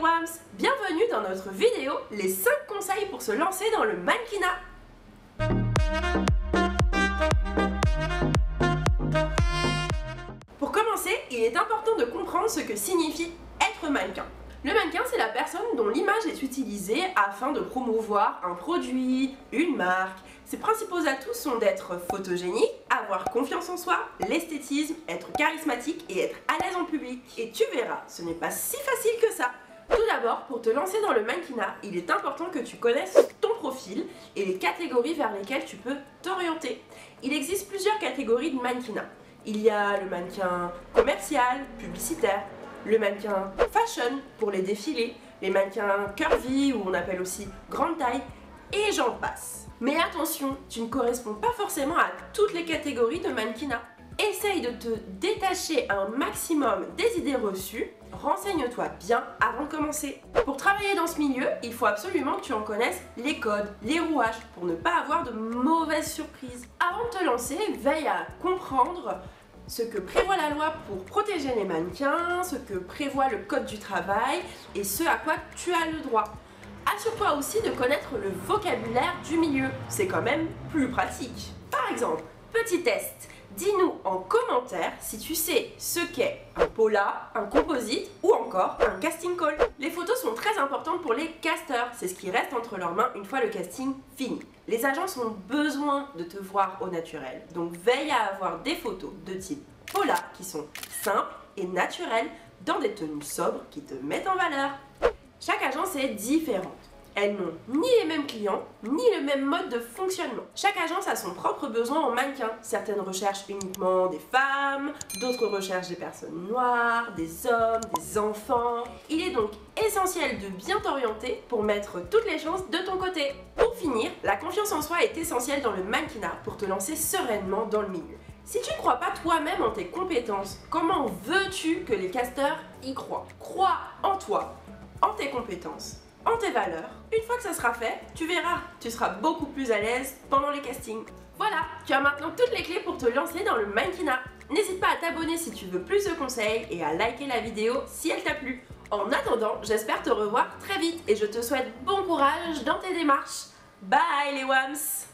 WAMS, bienvenue dans notre vidéo les 5 conseils pour se lancer dans le mannequinat. Pour commencer, il est important de comprendre ce que signifie être mannequin. Le mannequin, c'est la personne dont l'image est utilisée afin de promouvoir un produit, une marque. Ses principaux atouts sont d'être photogénique, avoir confiance en soi, l'esthétisme, être charismatique et être à l'aise en public. Et tu verras, ce n'est pas si facile que ça. Tout d'abord, pour te lancer dans le mannequinat, il est important que tu connaisses ton profil et les catégories vers lesquelles tu peux t'orienter. Il existe plusieurs catégories de mannequinat. Il y a le mannequin commercial, publicitaire, le mannequin fashion pour les défilés, les mannequins curvy ou on appelle aussi grande taille, et j'en passe. Mais attention, tu ne corresponds pas forcément à toutes les catégories de mannequinat. Essaye de te détacher un maximum des idées reçues, renseigne-toi bien avant de commencer. Pour travailler dans ce milieu, il faut absolument que tu en connaisses les codes, les rouages, pour ne pas avoir de mauvaises surprises. Avant de te lancer, veille à comprendre ce que prévoit la loi pour protéger les mannequins, ce que prévoit le code du travail et ce à quoi tu as le droit. Assure-toi aussi de connaître le vocabulaire du milieu, c'est quand même plus pratique. Par exemple, petit test, dis-nous en commentaire si tu sais ce qu'est un pola, un composite ou encore un casting call. Les photos sont très importantes pour les casteurs, c'est ce qui reste entre leurs mains une fois le casting fini. Les agences ont besoin de te voir au naturel, donc veille à avoir des photos de type pola qui sont simples et naturelles dans des tenues sobres qui te mettent en valeur. Chaque agence est différente. Elles n'ont ni les mêmes clients, ni le même mode de fonctionnement. Chaque agence a son propre besoin en mannequin. Certaines recherchent uniquement des femmes, d'autres recherchent des personnes noires, des hommes, des enfants. Il est donc essentiel de bien t'orienter pour mettre toutes les chances de ton côté. Pour finir, la confiance en soi est essentielle dans le mannequinat pour te lancer sereinement dans le milieu. Si tu ne crois pas toi-même en tes compétences, comment veux-tu que les casteurs y croient? Crois en toi, en tes compétences, en tes valeurs. Une fois que ça sera fait, tu verras, tu seras beaucoup plus à l'aise pendant les castings. Voilà, tu as maintenant toutes les clés pour te lancer dans le mannequinat. N'hésite pas à t'abonner si tu veux plus de conseils et à liker la vidéo si elle t'a plu. En attendant, j'espère te revoir très vite et je te souhaite bon courage dans tes démarches. Bye les WAMS!